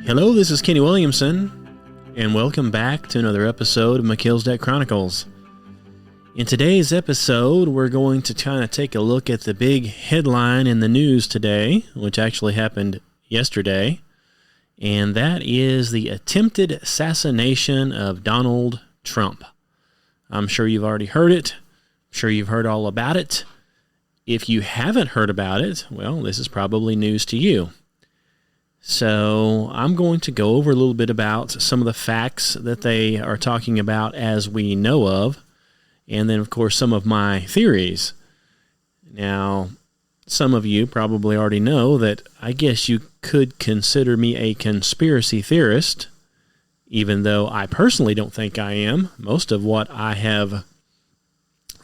Hello, this is Kenny Williamson, and welcome back to another episode of Melchizedek Chronicles. In today's episode, we're going to kind of take a look at the big headline in the news today, which actually happened yesterday, and that is the attempted assassination of Donald Trump. I'm sure you've already heard it. I'm sure you've heard all about it. If you haven't heard about it, well, this is probably news to you. So I'm going to go over a little bit about some of the facts that they are talking about as we know of, and then, of course, some of my theories. Now, some of you probably already know that I guess you could consider me a conspiracy theorist, even though I personally don't think I am. Most of what I have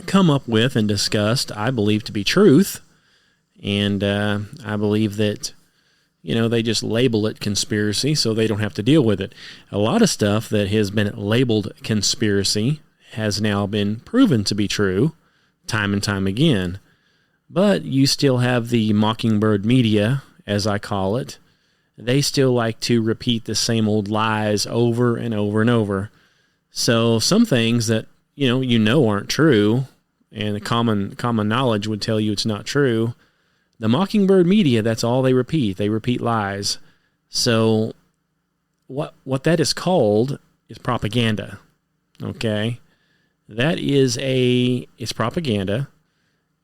come up with and discussed I believe to be truth, and I believe that they just label it conspiracy so they don't have to deal with it. A lot of stuff that has been labeled conspiracy has now been proven to be true time and time again. But you still have the mockingbird media, as I call it. They still like to repeat the same old lies over and over and over. So some things that you know aren't true, and the common knowledge would tell you it's not true, the mockingbird media, that's all they repeat. They repeat lies. So what that is called is propaganda. Okay? It's propaganda.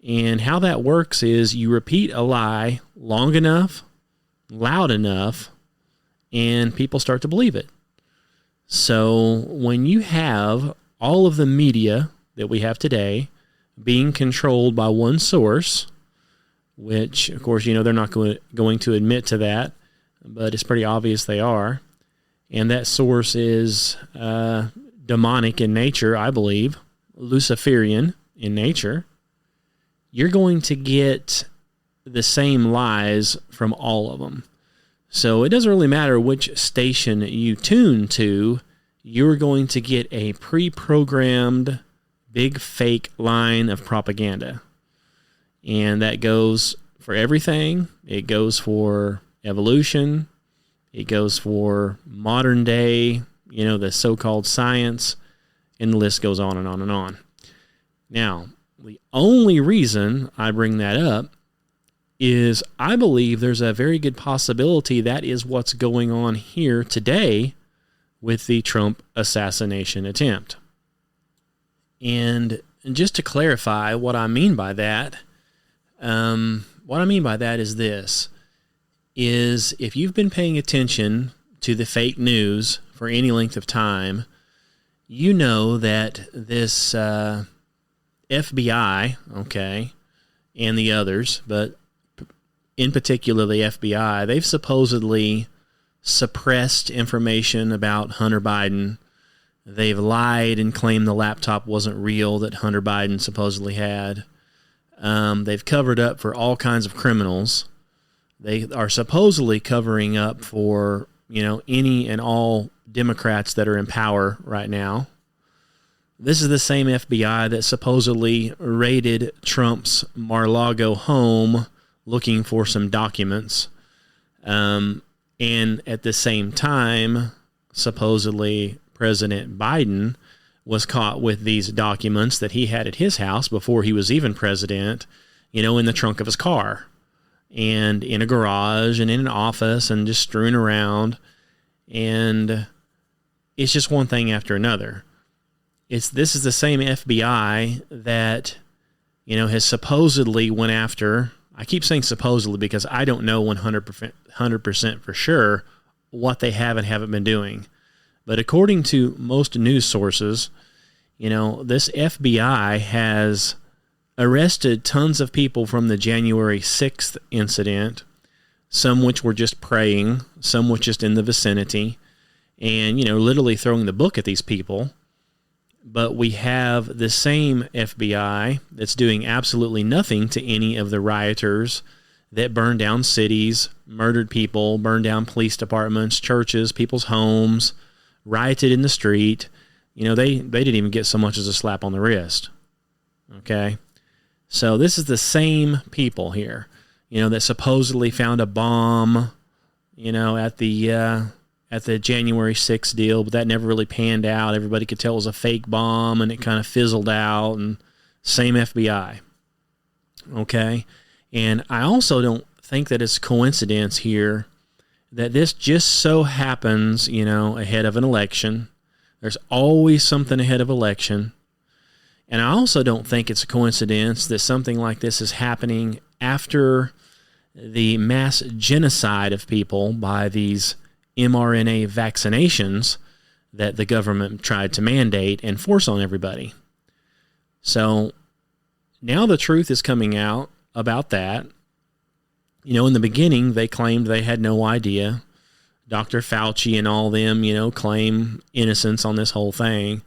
And how that works is you repeat a lie long enough, loud enough, and people start to believe it. So when you have all of the media that we have today being controlled by one source, which, of course, they're not going to admit to that, but it's pretty obvious they are. And that source is demonic in nature, I believe, Luciferian in nature. You're going to get the same lies from all of them. So it doesn't really matter which station you tune to, you're going to get a pre-programmed big fake line of propaganda. And that goes for everything. It goes for evolution. It goes for modern day, the so-called science, and the list goes on and on and on. Now, the only reason I bring that up is I believe there's a very good possibility that is what's going on here today with the Trump assassination attempt. And just to clarify what I mean by that, is this, is if you've been paying attention to the fake news for any length of time, you know that this FBI, okay, and the others, but in particular the FBI, they've supposedly suppressed information about Hunter Biden. They've lied and claimed the laptop wasn't real that Hunter Biden supposedly had. They've covered up for all kinds of criminals. They are supposedly covering up for, any and all Democrats that are in power right now. This is the same FBI that supposedly raided Trump's Mar-a-Lago home looking for some documents. And at the same time, supposedly President Biden was caught with these documents that he had at his house before he was even president, in the trunk of his car and in a garage and in an office and just strewn around. And it's just one thing after another. This is the same FBI that, has supposedly went after, I keep saying supposedly because I don't know 100% for sure what they have and haven't been doing. But according to most news sources, this FBI has arrested tons of people from the January 6th incident, some which were just praying, some which just in the vicinity, and, literally throwing the book at these people. But we have the same FBI that's doing absolutely nothing to any of the rioters that burned down cities, murdered people, burned down police departments, churches, people's homes, rioted in the street. They didn't even get so much as a slap on the wrist. Okay? So this is the same people here, that supposedly found a bomb, at the at the January 6th deal, but that never really panned out. Everybody could tell it was a fake bomb, and it kind of fizzled out, and same FBI. Okay? And I also don't think that it's coincidence here that this just so happens, ahead of an election. There's always something ahead of election. And I also don't think it's a coincidence that something like this is happening after the mass genocide of people by these mRNA vaccinations that the government tried to mandate and force on everybody. So now the truth is coming out about that. In the beginning, they claimed they had no idea. Dr. Fauci and all them, claim innocence on this whole thing.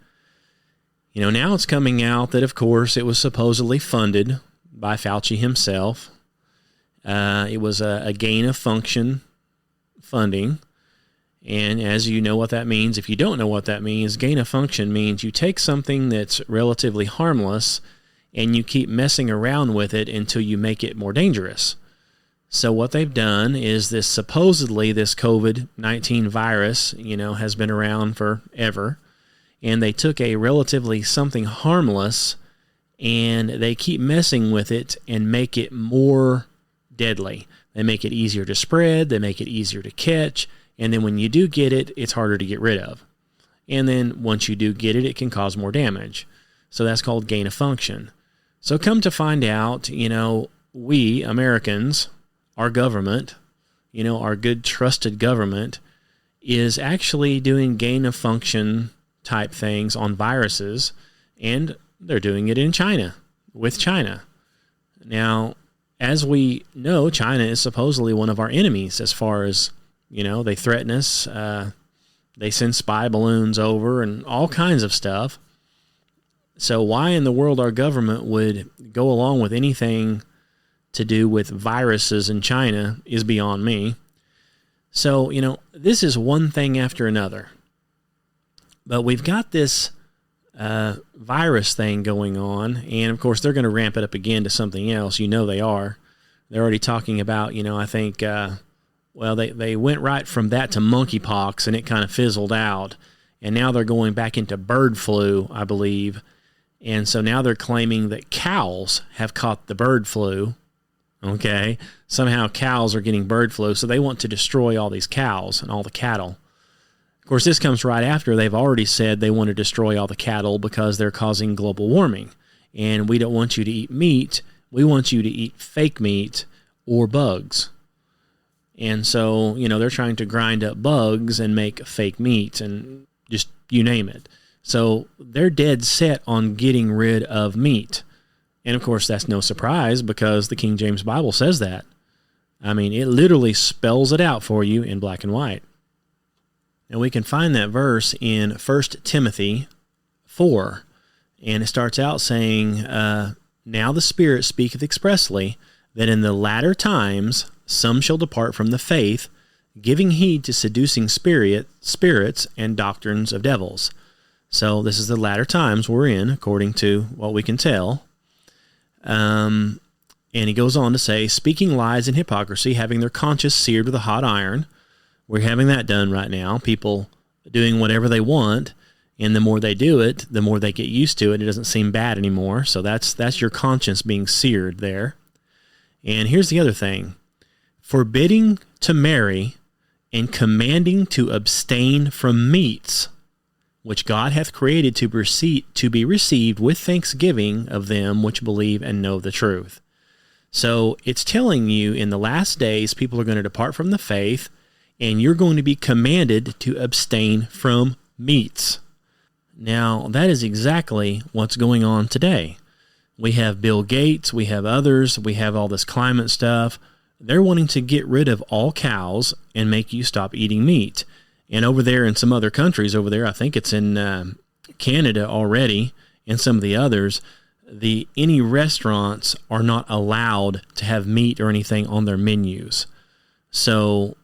Now it's coming out that, of course, it was supposedly funded by Fauci himself. It was a gain-of-function funding. And as you know what that means, if you don't know what that means, gain-of-function means you take something that's relatively harmless and you keep messing around with it until you make it more dangerous. So what they've done is supposedly this COVID-19 virus, has been around forever. And they took a relatively something harmless and they keep messing with it and make it more deadly. They make it easier to spread. They make it easier to catch. And then when you do get it, it's harder to get rid of. And then once you do get it, it can cause more damage. So that's called gain of function. So come to find out, we Americans, our government, our good trusted government is actually doing gain of function type things on viruses, and they're doing it in China, with China. Now, as we know, China is supposedly one of our enemies as far as, they threaten us, they send spy balloons over and all kinds of stuff. So why in the world our government would go along with anything to do with viruses in China is beyond me. So, this is one thing after another. But we've got this virus thing going on, and of course they're going to ramp it up again to something else. They are. They're already talking about, I think, they went right from that to monkeypox, and it kind of fizzled out. And now they're going back into bird flu, I believe. And so now they're claiming that cows have caught the bird flu. Okay? Somehow cows are getting bird flu, so they want to destroy all these cows and all the cattle. Of course, this comes right after they've already said they want to destroy all the cattle because they're causing global warming. And we don't want you to eat meat. We want you to eat fake meat or bugs. And so, they're trying to grind up bugs and make fake meat and just you name it. So they're dead set on getting rid of meat. And of course, that's no surprise because the King James Bible says that. It literally spells it out for you in black and white. And we can find that verse in 1 Timothy 4. And it starts out saying, Now the Spirit speaketh expressly, that in the latter times some shall depart from the faith, giving heed to seducing spirits and doctrines of devils. So this is the latter times we're in, according to what we can tell. And he goes on to say, speaking lies and hypocrisy, having their conscience seared with a hot iron. We're having that done right now. People doing whatever they want, and the more they do it, the more they get used to it. It doesn't seem bad anymore. So that's your conscience being seared there. And here's the other thing. Forbidding to marry and commanding to abstain from meats, which God hath created to be received with thanksgiving of them which believe and know the truth. So it's telling you in the last days, people are going to depart from the faith, and you're going to be commanded to abstain from meats. Now, that is exactly what's going on today. We have Bill Gates, we have others, we have all this climate stuff. They're wanting to get rid of all cows and make you stop eating meat. And over there in some other countries over there, I think it's in Canada already, and some of the others, any restaurants are not allowed to have meat or anything on their menus. So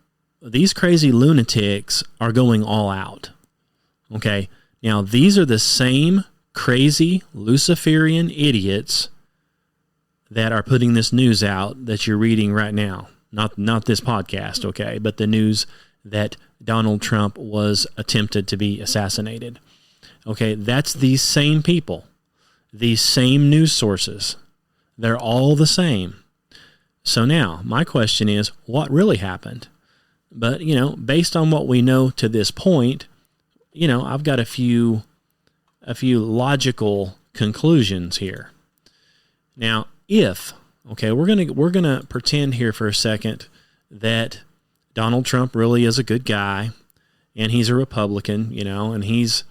these crazy lunatics are going all out. Okay, now these are the same crazy Luciferian idiots that are putting this news out that you're reading right now. Not this podcast, okay, but the news that Donald Trump was attempted to be assassinated. Okay, that's these same people, these same news sources. They're all the same. So now, my question is, what really happened? But, based on what we know to this point, I've got a few logical conclusions here. Now, we're gonna pretend here for a second that Donald Trump really is a good guy, and he's a Republican, and he's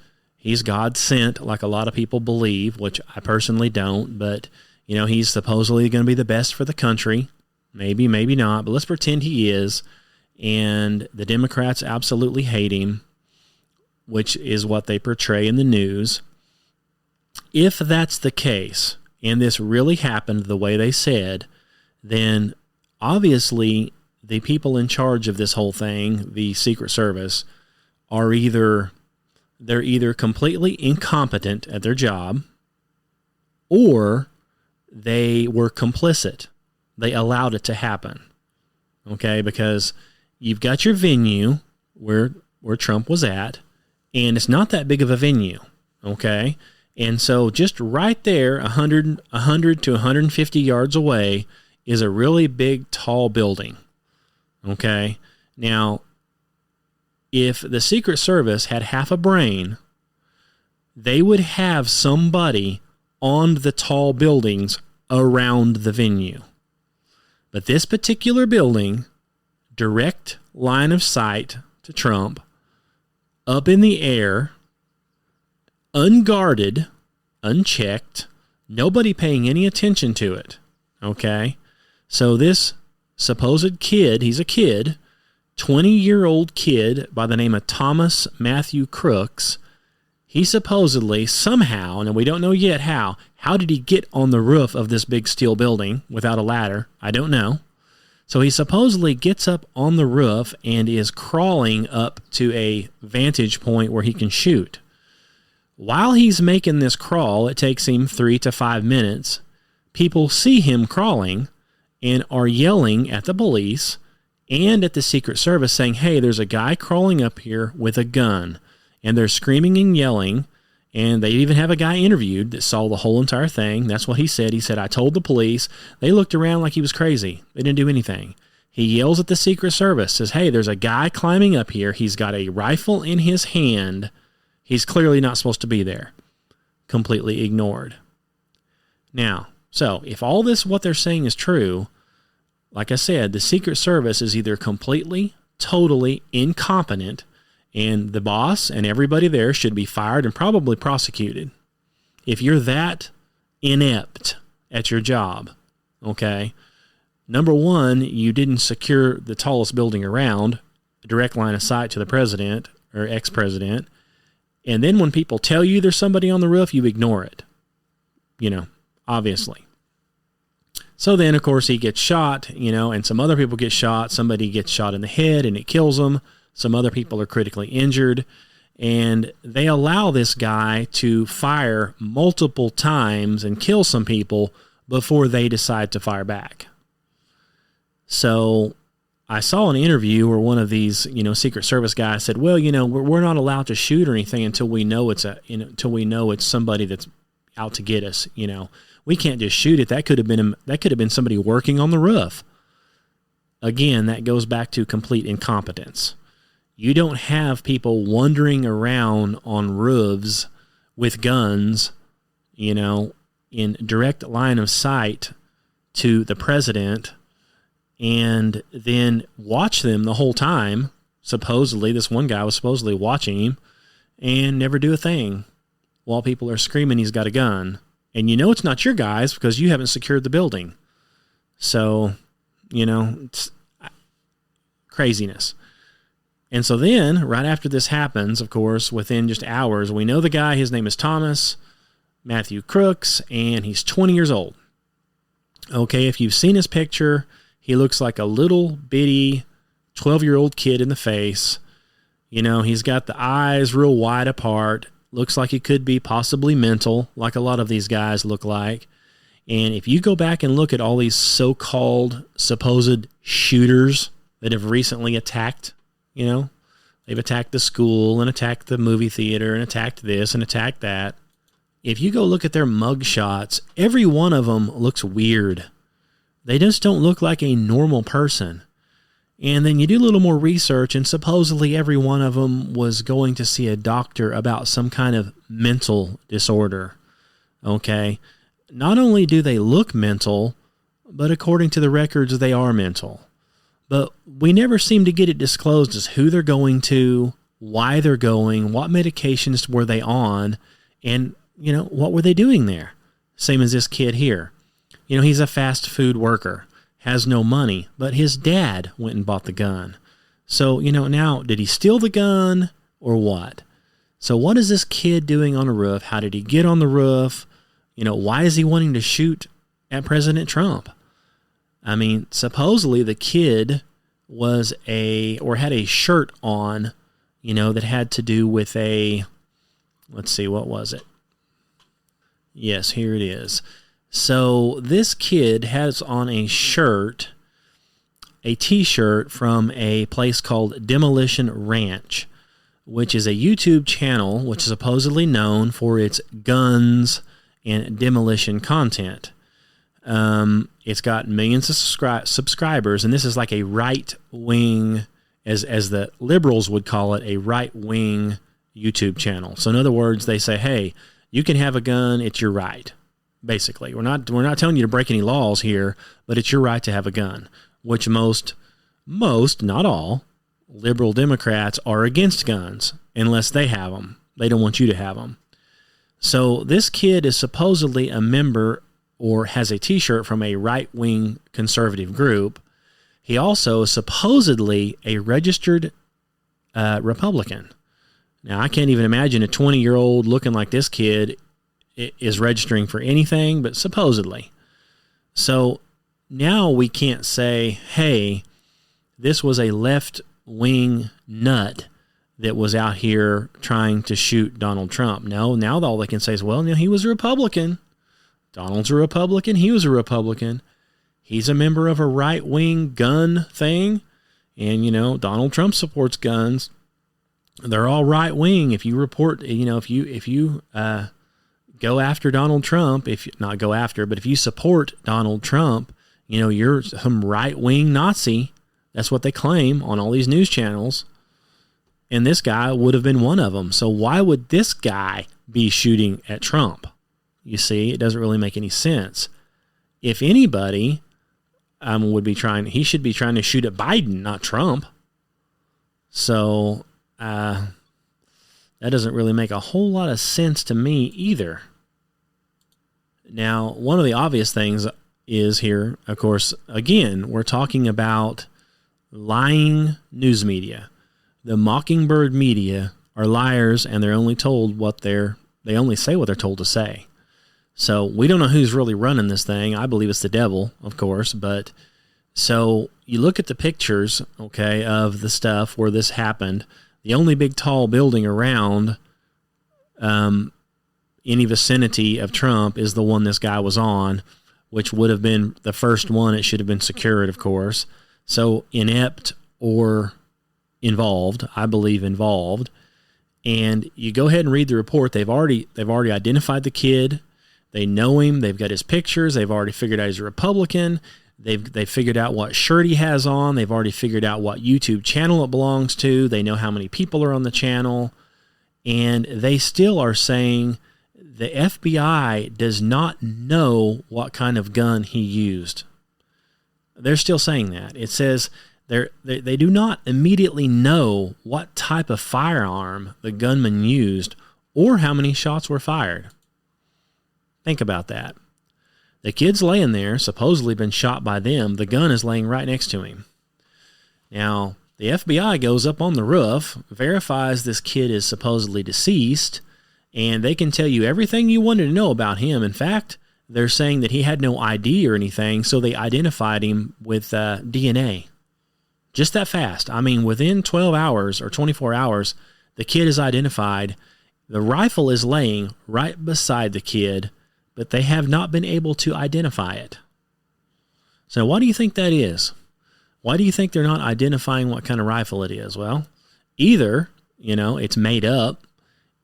God sent, like a lot of people believe, which I personally don't. But he's supposedly going to be the best for the country. Maybe, maybe not. But let's pretend he is, and the Democrats absolutely hate him, which is what they portray in the news. If that's the case, and this really happened the way they said, then obviously the people in charge of this whole thing, the Secret Service, are either completely incompetent at their job, or they were complicit. They allowed it to happen. Okay, because you've got your venue where Trump was at, and it's not that big of a venue. Okay, and so just right there, 100 to 150 yards away, is a really big, tall building. Okay, now, if the Secret Service had half a brain, they would have somebody on the tall buildings around the venue. But this particular building, direct line of sight to Trump, up in the air, unguarded, unchecked, nobody paying any attention to it. Okay? So this supposed kid, he's a kid, 20-year-old kid by the name of Thomas Matthew Crooks, he supposedly, somehow, and we don't know yet how did he get on the roof of this big steel building without a ladder? I don't know. So he supposedly gets up on the roof and is crawling up to a vantage point where he can shoot. While he's making this crawl, it takes him 3 to 5 minutes. People see him crawling and are yelling at the police and at the Secret Service saying, hey, there's a guy crawling up here with a gun. And they're screaming and yelling, and they even have a guy interviewed that saw the whole entire thing. That's what he said. He said, I told the police. They looked around like he was crazy. They didn't do anything. He yells at the Secret Service, says, hey, there's a guy climbing up here. He's got a rifle in his hand. He's clearly not supposed to be there. Completely ignored. Now, so if all this, what they're saying is true, like I said, the Secret Service is either completely, totally incompetent, and the boss and everybody there should be fired and probably prosecuted. If you're that inept at your job, okay, number one, you didn't secure the tallest building around, direct line of sight to the president or ex-president, and then when people tell you there's somebody on the roof, you ignore it, obviously. So then, of course, he gets shot, and some other people get shot. Somebody gets shot in the head and it kills them. Some other people are critically injured, and they allow this guy to fire multiple times and kill some people before they decide to fire back. So I saw an interview where one of these, Secret Service guys said, well, we're not allowed to shoot or anything until we know it's somebody that's out to get us. We can't just shoot it. That could have been somebody working on the roof. Again, that goes back to complete incompetence. You don't have people wandering around on roofs with guns, in direct line of sight to the president, and then watch them the whole time. Supposedly, this one guy was supposedly watching him and never do a thing while people are screaming he's got a gun. And it's not your guys because you haven't secured the building. So, it's craziness. And so then, right after this happens, of course, within just hours, we know the guy, his name is Thomas Matthew Crooks, and he's 20 years old. Okay, if you've seen his picture, he looks like a little bitty 12-year-old kid in the face. He's got the eyes real wide apart. Looks like he could be possibly mental, like a lot of these guys look like. And if you go back and look at all these so-called supposed shooters that have recently attacked, They've attacked the school and attacked the movie theater and attacked this and attacked that. If you go look at their mug shots, every one of them looks weird. They just don't look like a normal person. And then you do a little more research, and supposedly every one of them was going to see a doctor about some kind of mental disorder. Okay? Not only do they look mental, but according to the records, they are mental. But we never seem to get it disclosed as who they're going to, why they're going, what medications were they on, and, what were they doing there? Same as this kid here. He's a fast food worker, has no money, but his dad went and bought the gun. So, now, did he steal the gun or what? So what is this kid doing on a roof? How did he get on the roof? Why is he wanting to shoot at President Trump? I mean, supposedly the kid had a shirt on, that had to do with let's see, what was it? Yes, here it is. So this kid has on a t-shirt from a place called Demolition Ranch, which is a YouTube channel which is supposedly known for its guns and demolition content. It's got millions of subscribers, and this is like a right-wing, as the liberals would call it, a right-wing YouTube channel. So in other words, they say, hey, you can have a gun, it's your right. Basically, we're not telling you to break any laws here, but it's your right to have a gun, which most, not all, liberal Democrats are against guns unless they have them. They don't want you to have them. So this kid is supposedly a member or has a t-shirt from a right-wing conservative group. He also is supposedly a registered Republican. Now, I can't even imagine a 20-year-old looking like this kid is registering for anything, but supposedly. So now we can't say, hey, this was a left-wing nut that was out here trying to shoot Donald Trump. No, now all they can say is, well, he was a Republican. Donald's a Republican. He was a Republican. He's a member of a right-wing gun thing. And, Donald Trump supports guns. They're all right-wing. If you report, if you go after Donald Trump, if you support Donald Trump, you're some right-wing Nazi. That's what they claim on all these news channels. And this guy would have been one of them. So why would this guy be shooting at Trump? You see, it doesn't really make any sense. If anybody he should be trying to shoot at Biden, not Trump. So that doesn't really make a whole lot of sense to me either. Now, one of the obvious things is here, of course, again, we're talking about lying news media. The mockingbird media are liars, and they're only told they only say what they're told to say. So we don't know who's really running this thing. I believe it's the devil, of course. But so you look at the pictures, okay, of the stuff where this happened. The only big tall building around any vicinity of Trump is the one this guy was on, which would have been the first one. It should have been secured, of course. So inept or involved, I believe involved. And you go ahead and read the report. They've already identified the kid. They know him. They've got his pictures. They've already figured out he's a Republican. They've figured out what shirt he has on. They've already figured out what YouTube channel it belongs to. They know how many people are on the channel. And they still are saying the FBI does not know what kind of gun he used. They're still saying that. It says they do not immediately know what type of firearm the gunman used or how many shots were fired. Think about that. The kid's laying there, supposedly been shot by them. The gun is laying right next to him. Now, the FBI goes up on the roof, verifies this kid is supposedly deceased, and they can tell you everything you wanted to know about him. In fact, they're saying that he had no ID or anything, so they identified him with DNA. Just that fast. I mean, within 12 hours or 24 hours, the kid is identified. The rifle is laying right beside the kid, but they have not been able to identify it. So why do you think that is? Why do you think they're not identifying what kind of rifle it is? Well, Either, it's made up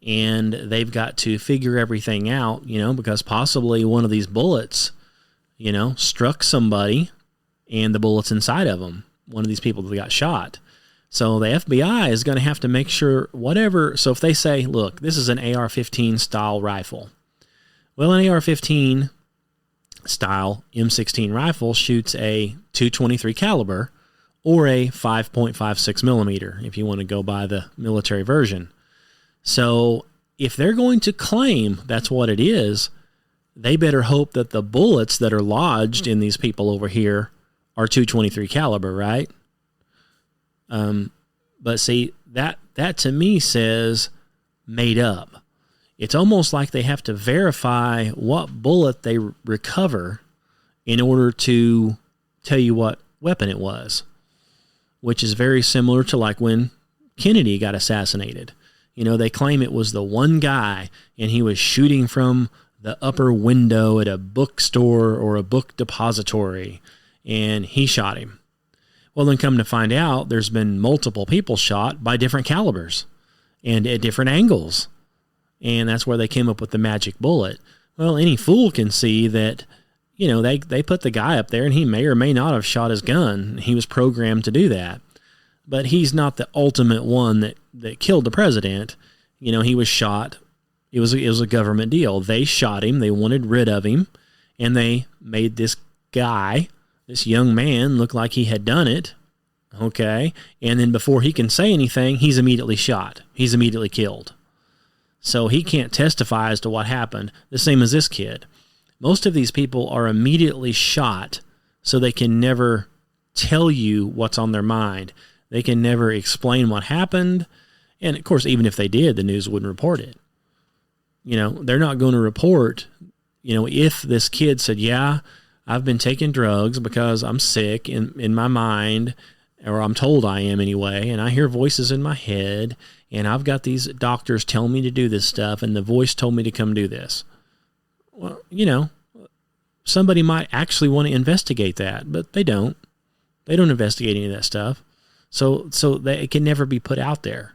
and they've got to figure everything out, because possibly one of these bullets, struck somebody and the bullet's inside of them. One of these people that got shot. So the FBI is going to have to make sure whatever. So if they say, look, this is an AR-15 style rifle. Well, an AR-15 style M16 rifle shoots a .223 caliber or a 5.56 millimeter, if you want to go by the military version. So if they're going to claim that's what it is, they better hope that the bullets that are lodged in these people over here are .223 caliber, right? But see, that to me says made up. It's almost like they have to verify what bullet they recover in order to tell you what weapon it was, which is very similar to like when Kennedy got assassinated. They claim it was the one guy and he was shooting from the upper window at a bookstore or a book depository and he shot him. Well, then come to find out there's been multiple people shot by different calibers and at different angles. And that's where they came up with the magic bullet. Well, any fool can see that, they put the guy up there and he may or may not have shot his gun. He was programmed to do that. But he's not the ultimate one that killed the president. He was shot. It was a government deal. They shot him. They wanted rid of him. And they made this guy, this young man, look like he had done it. Okay. And then before he can say anything, he's immediately shot. He's immediately killed. So he can't testify as to what happened, the same as this kid. Most of these people are immediately shot so they can never tell you what's on their mind. They can never explain what happened. And, of course, even if they did, the news wouldn't report it. They're not going to report, if this kid said, yeah, I've been taking drugs because I'm sick in my mind, or I'm told I am anyway, and I hear voices in my head, and I've got these doctors telling me to do this stuff, and the voice told me to come do this. Well, somebody might actually want to investigate that, but they don't. They don't investigate any of that stuff. So it can never be put out there.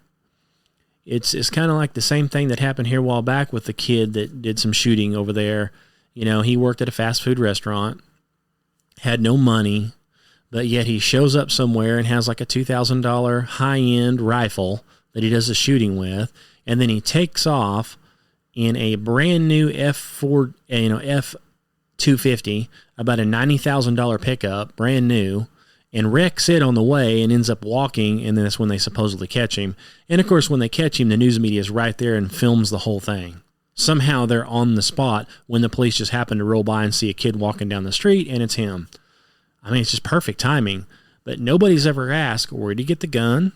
It's kind of like the same thing that happened here a while back with the kid that did some shooting over there. He worked at a fast food restaurant, had no money, but yet he shows up somewhere and has like a $2,000 high-end rifle that he does the shooting with, and then he takes off in a brand new F250, about a $90,000 pickup, brand new, and wrecks it on the way and ends up walking, and then that's when they supposedly catch him. And, of course, when they catch him, the news media is right there and films the whole thing. Somehow they're on the spot when the police just happen to roll by and see a kid walking down the street, and it's him. I mean, it's just perfect timing. But nobody's ever asked, where did he get the gun?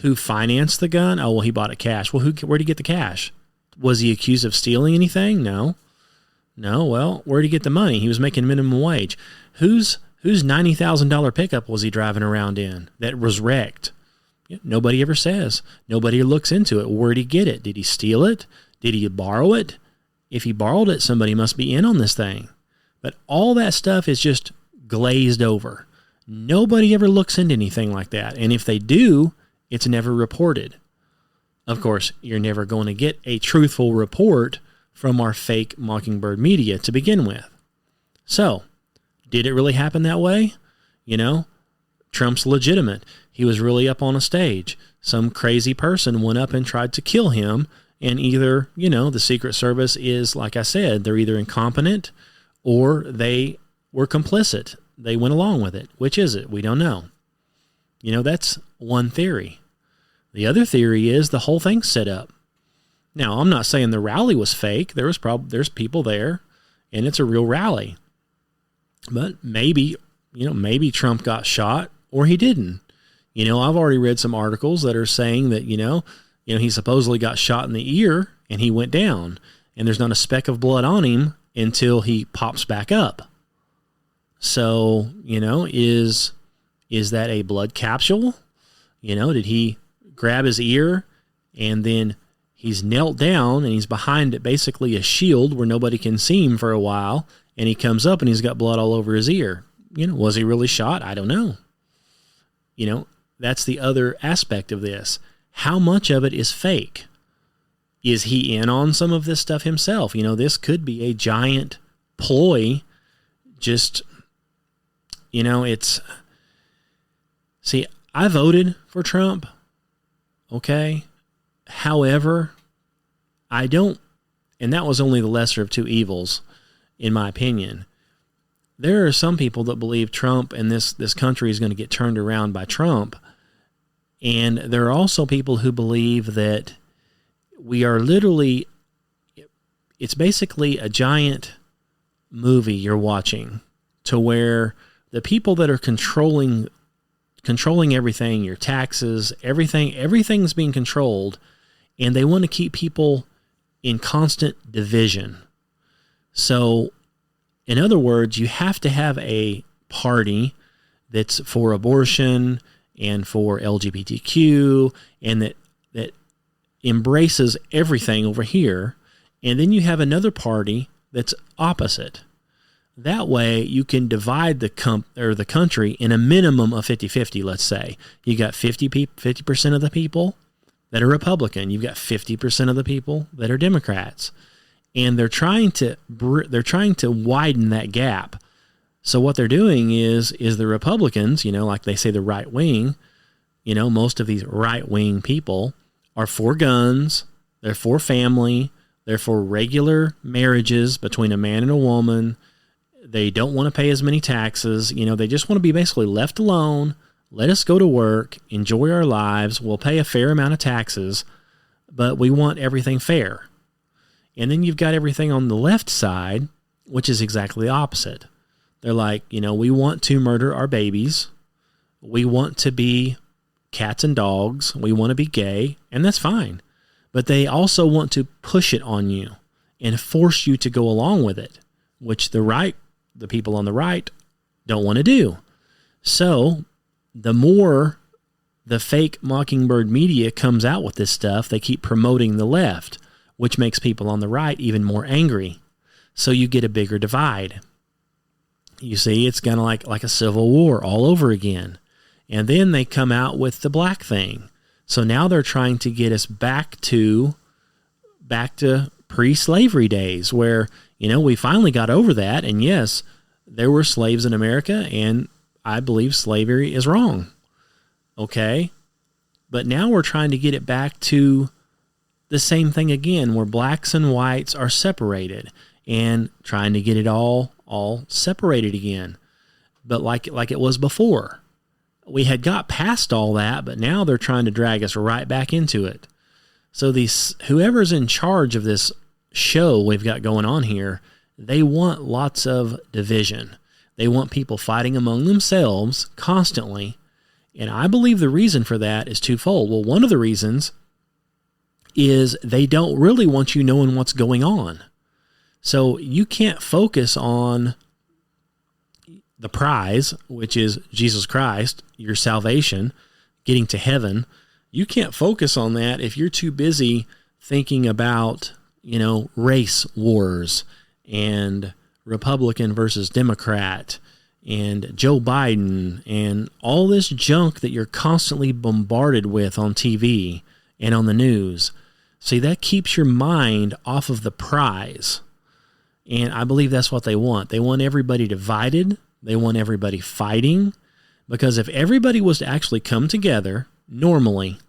Who financed the gun? Oh, well, he bought it cash. Well, where did he get the cash? Was he accused of stealing anything? No. Well, where did he get the money? He was making minimum wage. Whose $90,000 pickup was he driving around in that was wrecked? Nobody ever says. Nobody looks into it. Where did he get it? Did he steal it? Did he borrow it? If he borrowed it, somebody must be in on this thing. But all that stuff is just glazed over. Nobody ever looks into anything like that. And if they do, it's never reported. Of course, you're never going to get a truthful report from our fake Mockingbird media to begin with. So, did it really happen that way? Trump's legitimate. He was really up on a stage. Some crazy person went up and tried to kill him, and either, the Secret Service is, like I said, they're either incompetent or they were complicit. They went along with it. Which is it? We don't know. That's one theory. The other theory is the whole thing's set up. Now, I'm not saying the rally was fake. There's people there, and it's a real rally. But maybe Trump got shot or he didn't. I've already read some articles that are saying that, he supposedly got shot in the ear and he went down, and there's not a speck of blood on him until he pops back up. So, is that a blood capsule? Did he grab his ear and then he's knelt down and he's behind basically a shield where nobody can see him for a while, and he comes up and he's got blood all over his ear? Was he really shot? I don't know. That's the other aspect of this. how much of it is fake? Is he in on some of this stuff himself? This could be a giant ploy. Just, see, I voted for Trump. Okay. However, I don't, and that was only the lesser of two evils, in my opinion. There are some people that believe Trump and this country is going to get turned around by Trump. And there are also people who believe that we are literally, it's basically a giant movie you're watching, to where the people that are controlling everything, your taxes, everything's being controlled, and they want to keep people in constant division. So, in other words, you have to have a party that's for abortion and for LGBTQ, and that embraces everything over here, and then you have another party that's opposite. That way, you can divide the country in a minimum of 50-50, let's say. You got 50% of the people that are Republican. You've got 50% of the people that are Democrats. And they're trying to widen that gap. So what they're doing is the Republicans, like they say the right wing, most of these right wing people are for guns, they're for family, they're for regular marriages between a man and a woman. They don't want to pay as many taxes. They just want to be basically left alone. Let us go to work, enjoy our lives. We'll pay a fair amount of taxes, but we want everything fair. And then you've got everything on the left side, which is exactly the opposite. They're like, we want to murder our babies. We want to be cats and dogs. We want to be gay, and that's fine. But they also want to push it on you and force you to go along with it, which the people on the right don't want to do. So the more the fake mockingbird media comes out with this stuff, they keep promoting the left, which makes people on the right even more angry. So you get a bigger divide. You see, it's kind of like a civil war all over again. And then they come out with the black thing. So now they're trying to get us back to pre-slavery days, where, we finally got over that. And yes, there were slaves in America, and I believe slavery is wrong. Okay? But now we're trying to get it back to the same thing again, where blacks and whites are separated, and trying to get it all separated again. But like it was before. We had got past all that, but now they're trying to drag us right back into it. So whoever's in charge of this show we've got going on here, they want lots of division. They want people fighting among themselves constantly. And I believe the reason for that is twofold. Well, one of the reasons is they don't really want you knowing what's going on. So you can't focus on the prize, which is Jesus Christ, your salvation, getting to heaven. You can't focus on that if you're too busy thinking about, race wars and Republican versus Democrat and Joe Biden and all this junk that you're constantly bombarded with on TV and on the news. See, that keeps your mind off of the prize. And I believe that's what they want. They want everybody divided. They want everybody fighting. Because if everybody was to actually come together normally,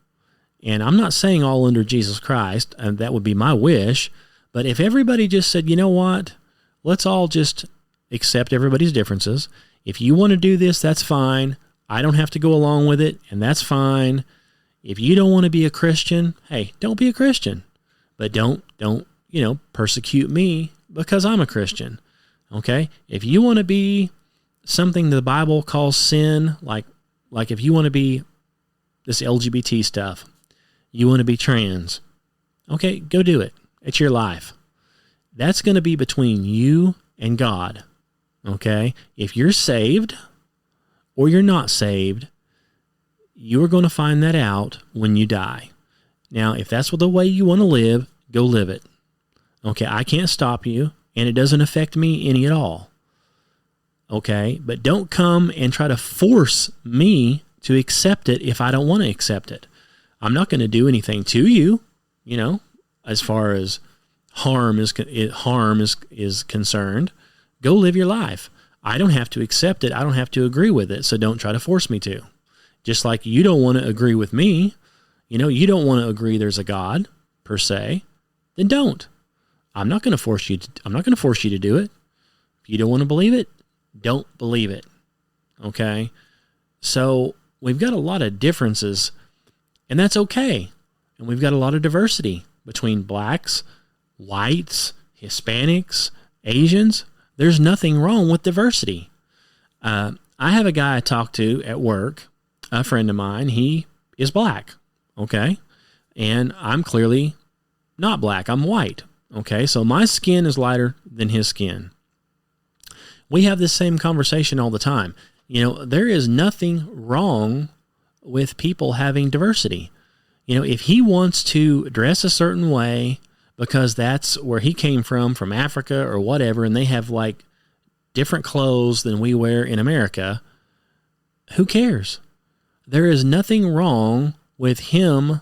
and I'm not saying all under Jesus Christ, and that would be my wish, but if everybody just said, you know what, let's all just accept everybody's differences. If you want to do this, that's fine. I don't have to go along with it, and that's fine. If you don't want to be a Christian, hey, don't be a Christian. But don't persecute me because I'm a Christian. Okay? If you want to be something the Bible calls sin, like if you want to be this LGBT stuff, you want to be trans, okay, go do it. It's your life. That's going to be between you and God. Okay? If you're saved or you're not saved, you are going to find that out when you die. Now, if that's the way you want to live, go live it. Okay, I can't stop you, and it doesn't affect me any at all. Okay, but don't come and try to force me to accept it if I don't want to accept it. I'm not going to do anything to you, as far as harm is concerned. Go live your life. I don't have to accept it. I don't have to agree with it. So don't try to force me to. Just like you don't want to agree with me, you don't want to agree there's a God per se, then don't. I'm not going to force you to do it. If you don't want to believe it, don't believe it. Okay? So we've got a lot of differences, and that's okay. And we've got a lot of diversity between blacks, whites, Hispanics, Asians. There's nothing wrong with diversity. I have a guy I talk to at work, a friend of mine. He is black, okay? And I'm clearly not black. I'm white, okay? So my skin is lighter than his skin. We have this same conversation all the time. There is nothing wrong with people having diversity. If he wants to dress a certain way because that's where he came from Africa or whatever, and they have like different clothes than we wear in America, who cares? There is nothing wrong with him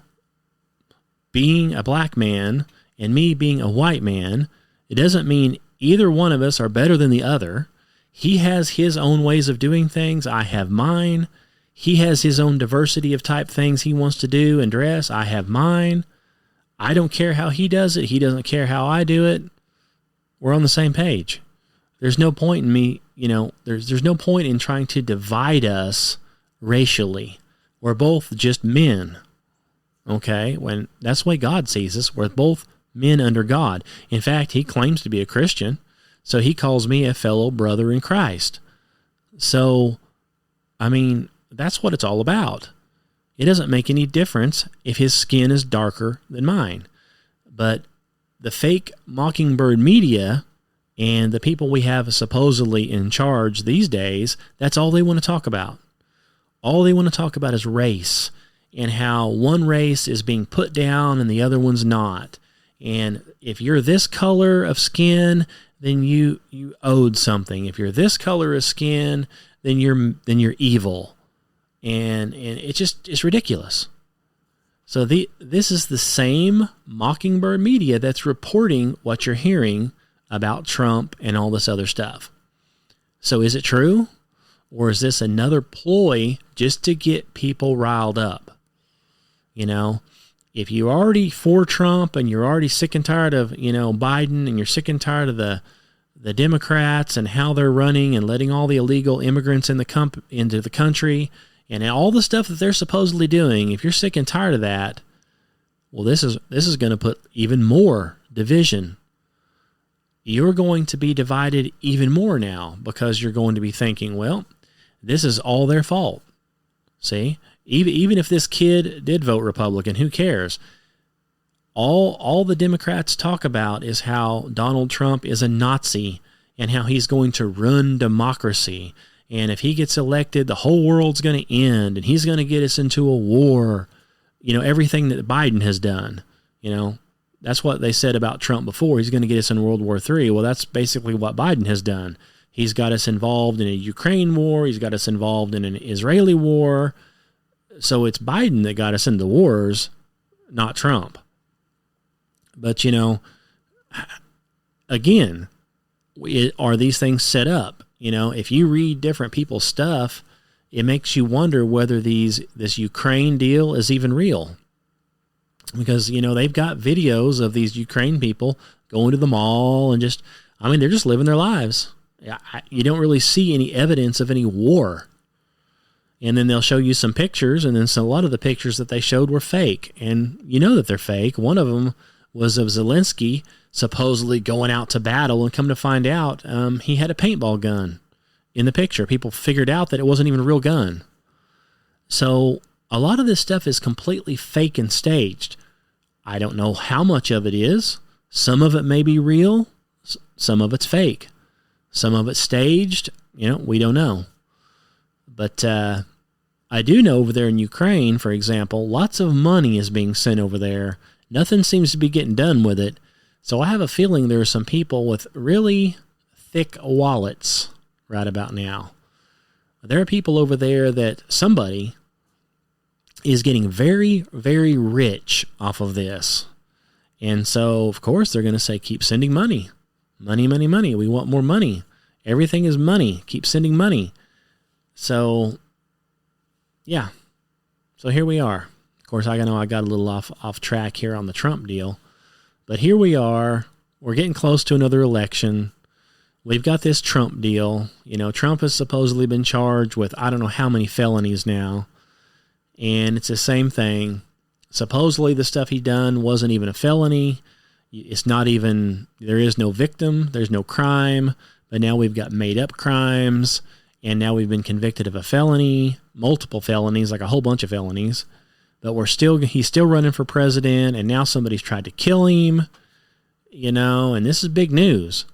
being a black man and me being a white man. It doesn't mean either one of us are better than the other. He has his own ways of doing things. I have mine. He has his own diversity of type things he wants to do and dress. I have mine. I don't care how he does it. He doesn't care how I do it. We're on the same page. There's no point in me, there's no point in trying to divide us racially. We're both just men. Okay? When that's the way God sees us. We're both men under God. In fact, he claims to be a Christian, so he calls me a fellow brother in Christ. So, that's what it's all about. It doesn't make any difference if his skin is darker than mine. But the fake mockingbird media and the people we have supposedly in charge these days, that's all they want to talk about. All they want to talk about is race and how one race is being put down and the other one's not. And if you're this color of skin, then you owed something. If you're this color of skin, then you're evil. And it's ridiculous. So this is the same mockingbird media that's reporting what you're hearing about Trump and all this other stuff. So is it true? Or is this another ploy just to get people riled up? If you're already for Trump and you're already sick and tired of, Biden, and you're sick and tired of the Democrats and how they're running and letting all the illegal immigrants into the country and all the stuff that they're supposedly doing, if you're sick and tired of that, well, this is going to put even more division. You're going to be divided even more now because you're going to be thinking, well, this is all their fault. See? Even if this kid did vote Republican, who cares? All the Democrats talk about is how Donald Trump is a Nazi and how he's going to ruin democracy. And if he gets elected, the whole world's going to end and he's going to get us into a war. Everything that Biden has done, that's what they said about Trump before. He's going to get us in World War III. Well, that's basically what Biden has done. He's got us involved in a Ukraine war. He's got us involved in an Israeli war. So it's Biden that got us into wars, not Trump. But, again, are these things set up? If you read different people's stuff, it makes you wonder whether this Ukraine deal is even real. Because, they've got videos of these Ukraine people going to the mall and they're just living their lives. You don't really see any evidence of any war. And then they'll show you some pictures, and then a lot of the pictures that they showed were fake. And you know that they're fake. One of them was of Zelensky supposedly going out to battle, and come to find out he had a paintball gun in the picture. People figured out that it wasn't even a real gun. So a lot of this stuff is completely fake and staged. I don't know how much of it is. Some of it may be real. Some of it's fake. Some of it's staged. We don't know. But I do know over there in Ukraine, for example, lots of money is being sent over there. Nothing seems to be getting done with it. So I have a feeling there are some people with really thick wallets right about now. There are people over there that somebody is getting very, very rich off of this. And so, of course, they're going to say, keep sending money. Money, money, money. We want more money. Everything is money. Keep sending money. So, yeah. So here we are. Of course, I know I got a little off track here on the Trump deal. But here we are. We're getting close to another election. We've got this Trump deal. You know, Trump has supposedly been charged with I don't know how many felonies now. And it's the same thing. Supposedly the stuff he done wasn't even a felony. It's not even, there is no victim. There's no crime. But now we've got made up crimes. And now we've been convicted of a felony, multiple felonies, like a whole bunch of felonies. But he's still running for president. And now somebody's tried to kill him, you know, and this is big news.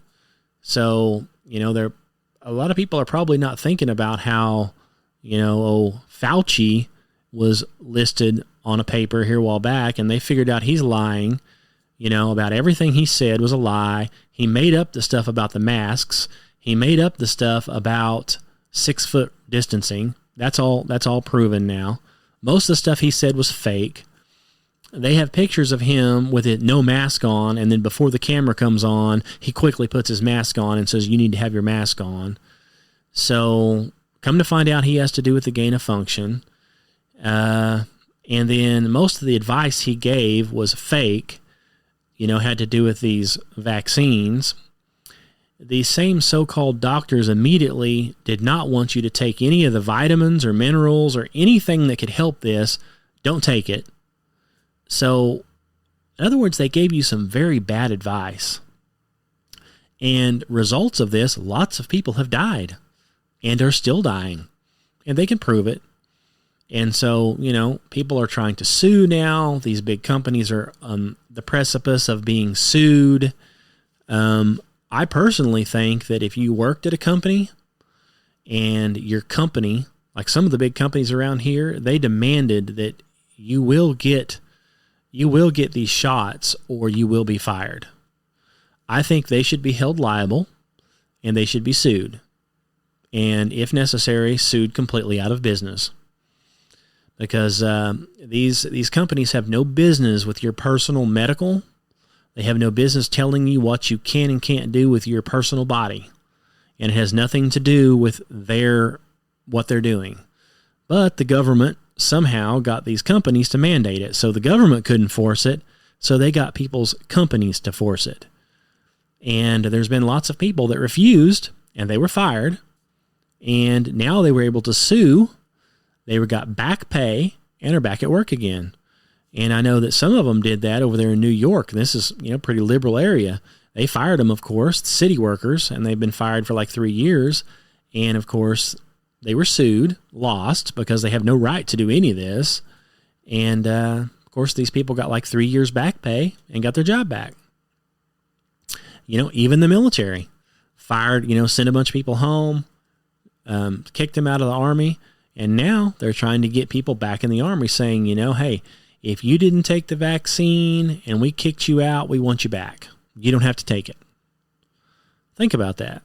So, you know, a lot of people are probably not thinking about how, you know, Fauci was listed on a paper here a while back, and they figured out he's lying, you know, about everything he said was a lie. He made up the stuff about the masks. He made up the stuff about 6 foot distancing. That's all proven now. Most of the stuff he said was fake. They have pictures of him with no mask on, and then before the camera comes on, he quickly puts his mask on and says, you need to have your mask on. So come to find out he has to do with the gain of function. And then most of the advice he gave was fake, you know, had to do with these vaccines. These same so-called doctors immediately did not want you to take any of the vitamins or minerals or anything that could help this. Don't take it. So, in other words, they gave you some very bad advice. And results of this, lots of people have died and are still dying. And they can prove it. And so, you know, people are trying to sue now. These big companies are on the precipice of being sued. I personally think that if you worked at a company and your company, like some of the big companies around here, they demanded that you will get these shots or you will be fired. I think they should be held liable and they should be sued. And if necessary, sued completely out of business. Because these companies have no business with your personal medical. They have no business telling you what you can and can't do with your personal body. And it has nothing to do with what they're doing. But the government somehow got these companies to mandate it. So the government couldn't force it. So they got people's companies to force it. And there's been lots of people that refused and they were fired. And now they were able to sue. They got back pay and are back at work again. And I know that some of them did that over there in New York. This is, you know, pretty liberal area. They fired them, of course, city workers, and they've been fired for like 3 years. And of course, they were sued, lost, because they have no right to do any of this. And of course, these people got like 3 years back pay and got their job back. You know, even the military fired, you know, sent a bunch of people home, kicked them out of the army. And now they're trying to get people back in the army saying, you know, hey, if you didn't take the vaccine and we kicked you out, we want you back. You don't have to take it. Think about that.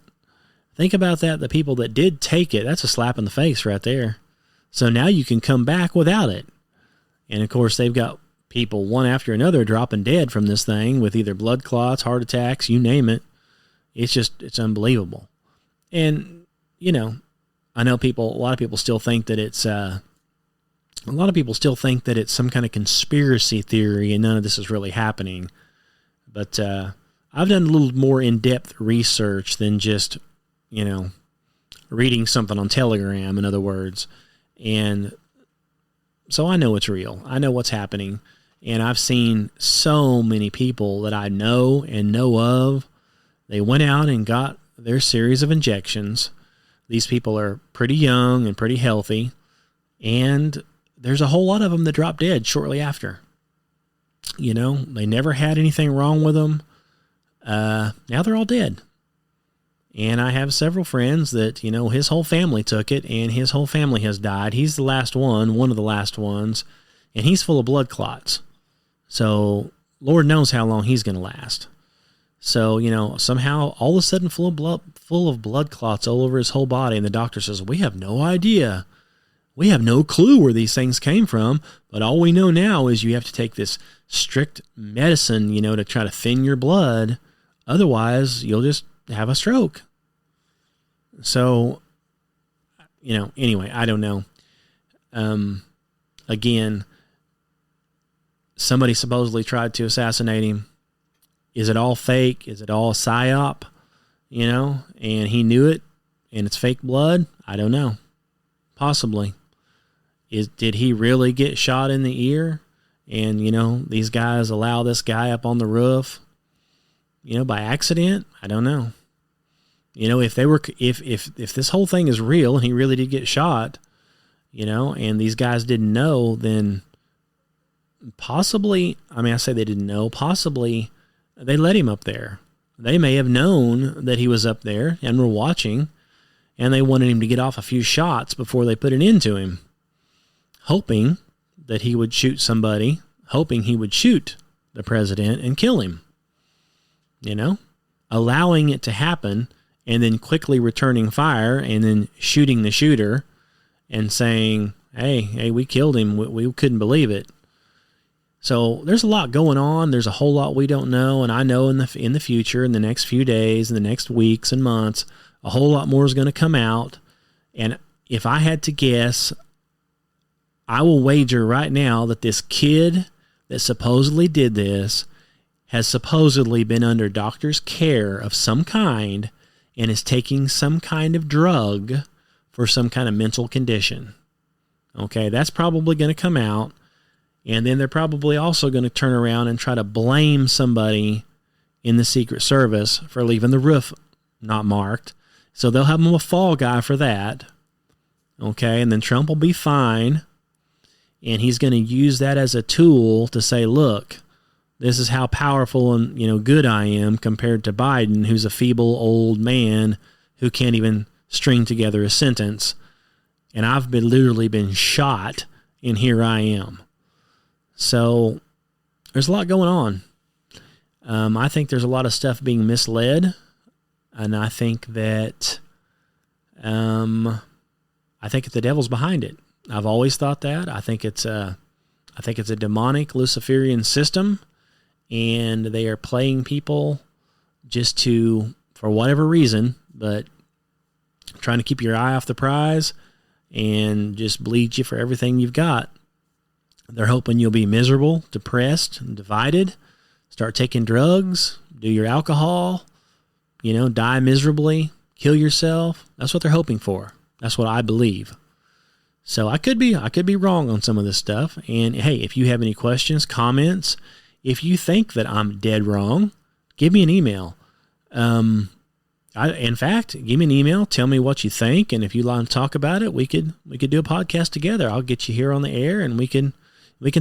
Think about that. The people that did take it, that's a slap in the face right there. So now you can come back without it. And of course, they've got people one after another dropping dead from this thing with either blood clots, heart attacks, you name it. It's unbelievable. And, you know, I know a lot of people still think that it's some kind of conspiracy theory and none of this is really happening. But I've done a little more in-depth research than just, you know, reading something on Telegram, in other words. And so I know it's real. I know what's happening. And I've seen so many people that I know and know of. They went out and got their series of injections. These people are pretty young and pretty healthy. And there's a whole lot of them that dropped dead shortly after. You know, they never had anything wrong with them. Now they're all dead. And I have several friends that, you know, his whole family took it and his whole family has died. He's the last one of the last ones, and he's full of blood clots. So Lord knows how long he's going to last. So, you know, somehow all of a sudden full of blood clots all over his whole body. And the doctor says, we have no idea We have no clue where these things came from, but all we know now is you have to take this strict medicine, to try to thin your blood. Otherwise, you'll just have a stroke. So, anyway, I don't know. Again, somebody supposedly tried to assassinate him. Is it all fake? Is it all a psyop? And he knew it, and it's fake blood? I don't know. Possibly. Did he really get shot in the ear? And, these guys allow this guy up on the roof, by accident? I don't know. If this whole thing is real and he really did get shot, and these guys didn't know, then possibly, I say they didn't know, possibly they let him up there. They may have known that he was up there and were watching, and they wanted him to get off a few shots before they put an end to him, hoping that he would shoot somebody, hoping he would shoot the president and kill him. Allowing it to happen and then quickly returning fire and then shooting the shooter and saying, hey, we killed him. We couldn't believe it. So there's a lot going on. There's a whole lot we don't know. And I know in the future, in the next few days, in the next weeks and months, a whole lot more is going to come out. And if I had to guess, I will wager right now that this kid that supposedly did this has supposedly been under doctor's care of some kind and is taking some kind of drug for some kind of mental condition. Okay, that's probably going to come out. And then they're probably also going to turn around and try to blame somebody in the Secret Service for leaving the roof not marked. So they'll have him a fall guy for that. Okay, and then Trump will be fine. And he's going to use that as a tool to say, look, this is how powerful and good I am compared to Biden, who's a feeble old man who can't even string together a sentence. And I've literally been shot, and here I am. So there's a lot going on. I think there's a lot of stuff being misled, and I think that the devil's behind it. I've always thought that. I think it's a demonic Luciferian system, and they are playing people just for whatever reason, but trying to keep your eye off the prize and just bleed you for everything you've got. They're hoping you'll be miserable, depressed, and divided, start taking drugs, do your alcohol, die miserably, kill yourself. That's what they're hoping for. That's what I believe. So I could be wrong on some of this stuff. And hey, if you have any questions, comments, if you think that I'm dead wrong, give me an email. In fact, give me an email. Tell me what you think, and if you want to talk about it, we could do a podcast together. I'll get you here on the air, and we can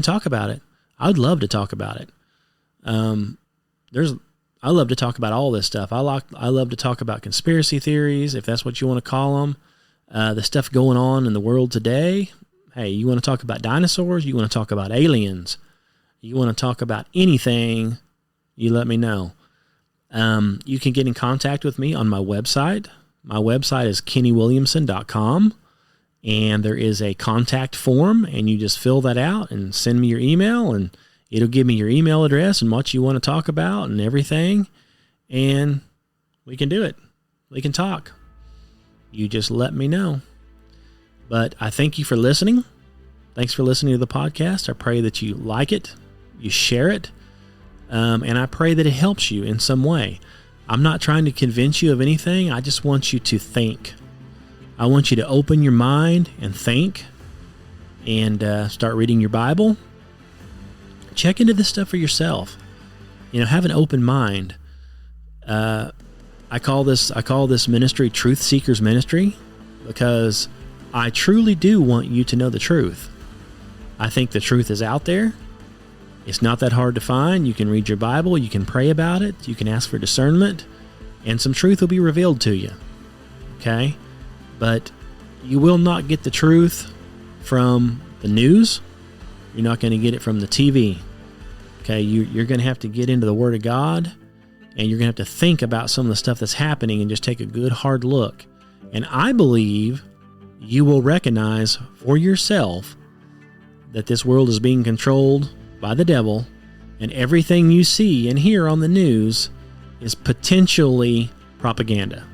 talk about it. I'd love to talk about it. I love to talk about all this stuff. I love to talk about conspiracy theories, if that's what you want to call them. The stuff going on in the world today. Hey, you want to talk about dinosaurs? You want to talk about aliens? You want to talk about anything? You let me know. You can get in contact with me on my website. My website is kennywilliamson.com, and there is a contact form, and you just fill that out and send me your email, and it'll give me your email address and what you want to talk about and everything, and we can do it. We can talk. You just let me know. But I thank you for listening. Thanks for listening to the podcast. I pray that you like it, you share it, and I pray that it helps you in some way. I'm not trying to convince you of anything. I just want you to think. I want you to open your mind and think and start reading your Bible. Check into this stuff for yourself. Have an open mind. I call this ministry Truth Seekers Ministry because I truly do want you to know the truth. I think the truth is out there. It's not that hard to find. You can read your Bible. You can pray about it. You can ask for discernment, and some truth will be revealed to you. Okay? But you will not get the truth from the news. You're not going to get it from the TV. Okay? You're going to have to get into the Word of God, and you're going to have to think about some of the stuff that's happening and just take a good hard look. And I believe you will recognize for yourself that this world is being controlled by the devil, and everything you see and hear on the news is potentially propaganda,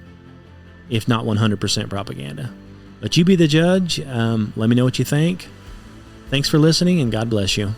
if not 100% propaganda. But you be the judge. Let me know what you think. Thanks for listening, and God bless you.